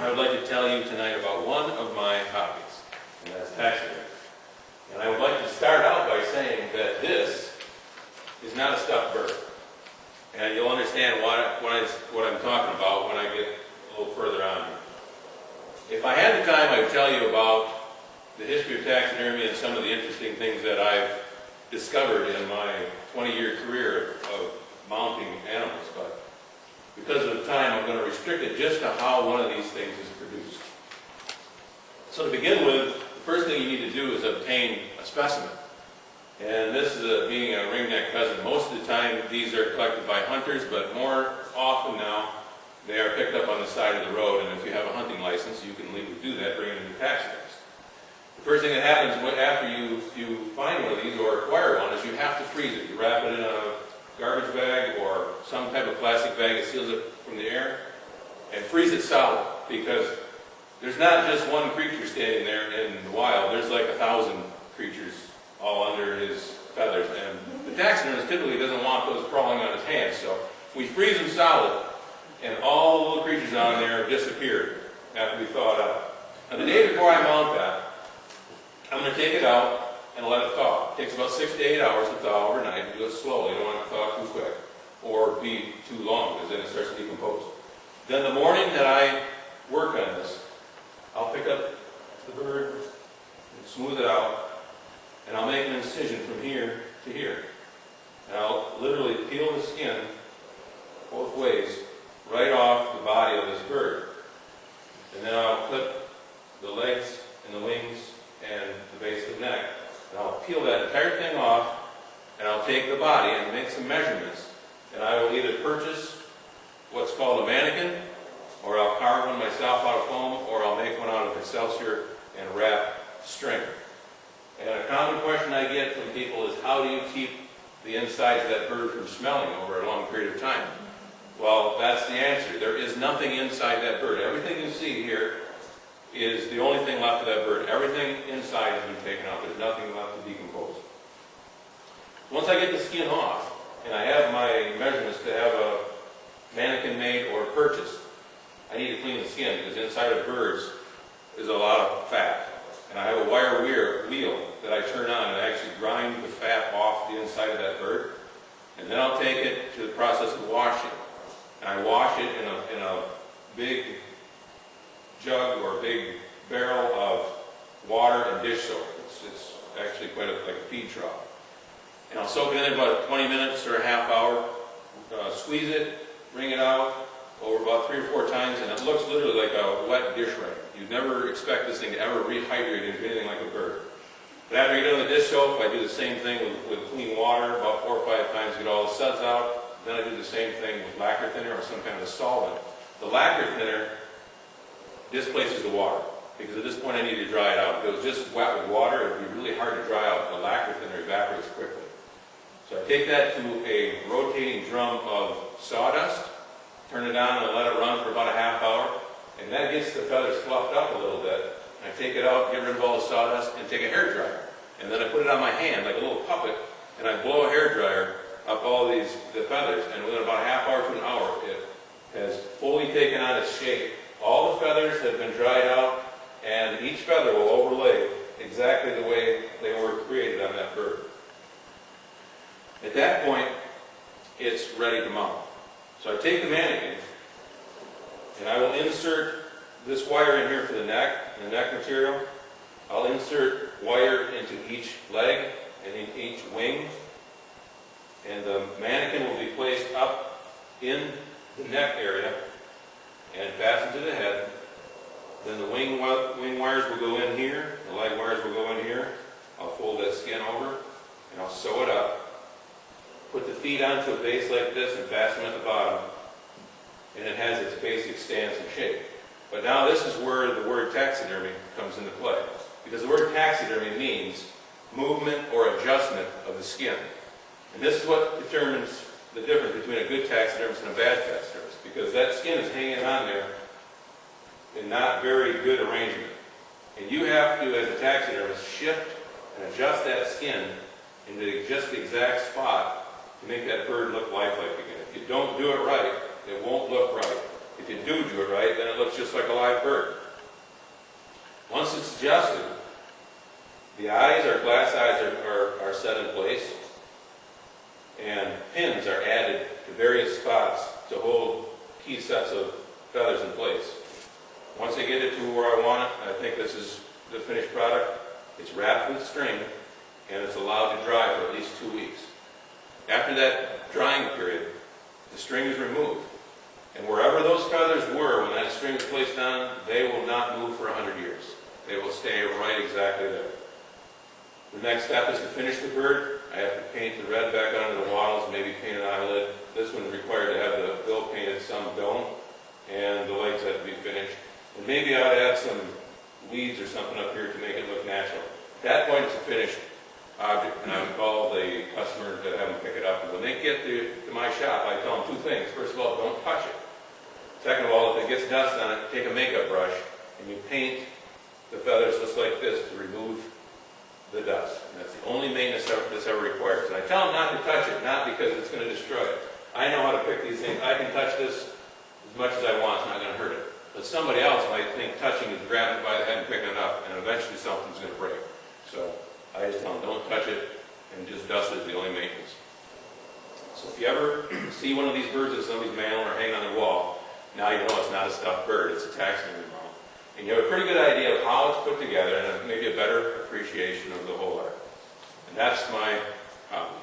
I would like to tell you tonight about one of my hobbies, and that's taxidermy. And I would like to start out by saying that this is not a stuffed bird. And you'll understand what I'm talking about when I get a little further on here. If I had the time, I would tell you about the history of taxidermy and some of the interesting things that I've discovered in my 20-year career of mounting animals. But because of the time, I'm going to restrict it just to how one of these things is produced. So to begin with, the first thing you need to do is obtain a specimen. And this is being a ringneck pheasant. Most of the time, these are collected by hunters, but more often now, they are picked up on the side of the road. And if you have a hunting license, you can legally do that, bring it into taxidermy. The first thing that happens after you find one of these or acquire one is you have to freeze it. You wrap it in a garbage bag or some type of plastic bag that seals it from the air and freeze it solid, because there's not just one creature standing there in the wild. There's like 1,000 creatures all under his feathers, and the taxidermist typically doesn't want those crawling on his hands, so we freeze them solid and all the little creatures on there disappear after we thaw it out. Now the day before I mount that, I'm going to take it out and let it thaw. It takes about 6 to 8 hours to thaw overnight. You do it slowly. You don't want it to thaw too quick or be too long, because then it starts to decompose. Then the morning that I work on this, I'll pick up the bird and smooth it out, and I'll make an incision from here to here. And I'll literally peel the skin both ways right off the body of this bird. And then I'll clip the legs and the wings and the base of the neck, and I'll peel that entire thing off, and I'll take the body and make some measurements, and I will either purchase what's called a mannequin, or I'll carve one myself out of foam, or I'll make one out of excelsior and wrap string. And a common question I get from people is, how do you keep the insides of that bird from smelling over a long period of time? Well, that's the answer. There is nothing inside that bird. Everything you see here is the only thing left of that bird. Everything inside has been taken out. There's nothing left to decompose. Once I get the skin off, and I have my measurements to have a mannequin made or purchased, I need to clean the skin, because inside of birds is a lot of fat. And I have a wire wheel that I turn on and actually grind the fat off the inside of that bird. And then I'll take it to the process of washing. And I wash it in a big jug or a big barrel of water and dish soap. It's actually quite like a feed trough. And I'll soak it in about 20 minutes or a half hour, squeeze it, wring it out over about 3 or 4 times, and it looks literally like a wet dish rag. You'd never expect this thing to ever rehydrate into anything like a bird. But after you get done with the dish soap, I do the same thing with clean water about 4 or 5 times to get all the suds out. Then I do the same thing with lacquer thinner or some kind of solvent. The lacquer thinner displaces the water, because at this point I need to dry it out. If it was just wet with water, it would be really hard to dry out. The lacquer thinner evaporates quickly. So I take that to a rotating drum of sawdust, turn it on and let it run for about a half hour, and that gets the feathers fluffed up a little bit. I take it out, get rid of all the sawdust, and take a hair dryer. And then I put it on my hand like a little puppet, and I blow a hair dryer up all the feathers, and within about a half hour to an hour, it has fully taken on its shape. All the feathers have been dried out, and each feather will overlay exactly the way they were created on that bird. At that point, it's ready to mount. So I take the mannequin, and I will insert this wire in here for the neck, and the neck material. I'll insert wire into each leg and in each wing, and the mannequin will be placed up in the neck area and fastened to the head. Then the wing wires will go in here, the leg wires will go in here. I'll fold that skin over, and I'll sew it up. Put the feet onto a base like this and fasten it at the bottom, and it has its basic stance and shape. But now this is where the word taxidermy comes into play, because the word taxidermy means movement or adjustment of the skin. And this is what determines the difference between a good taxidermist and a bad taxidermist, because that skin is hanging on there in not very good arrangement. And you have to, as a taxidermist, shift and adjust that skin into just the exact spot to make that bird look lifelike again. If you don't do it right, it won't look right. If you do it right, then it looks just like a live bird. Once it's adjusted, the eyes, or glass eyes, are set in place, and pins are added to various spots to hold key sets of feathers in place. Once I get it to where I want it, I think this is the finished product. It's wrapped with string, and it's allowed to dry for at least 2 weeks. After that drying period, the string is removed, and wherever those feathers were when that string was placed on, they will not move for 100 years. They will stay right exactly there. The next step is to finish the bird. I have to paint the red back onto the wattles, maybe paint an eyelid. This one's required to have the bill painted, some don't, and the legs have to be finished. And maybe I'd add some weeds or something up here to make it look natural. At that point, it's a finished object, and I would call the customer to have them pick it up. And when they get to my shop, I tell them 2 things. First of all, don't touch it. Second of all, if it gets dust on it, take a makeup brush and you paint the feathers just like this to remove the dust. And that's the only maintenance that's ever required. And I tell them not to touch it, not because it's going to destroy it. I know how to pick these things. I can touch this as much as I want. It's not going to hurt it. But somebody else might think touching is grabbing it by the head and picking it up, and eventually something's going to break. So I just tell them, don't touch it, and just dust is the only maintenance. So if you ever see one of these birds that somebody's mailing or hanging on their wall, now you know it's not a stuffed bird, it's a taxidermy model. And you have a pretty good idea of how it's put together, and maybe a better appreciation of the whole art. And that's my hobby.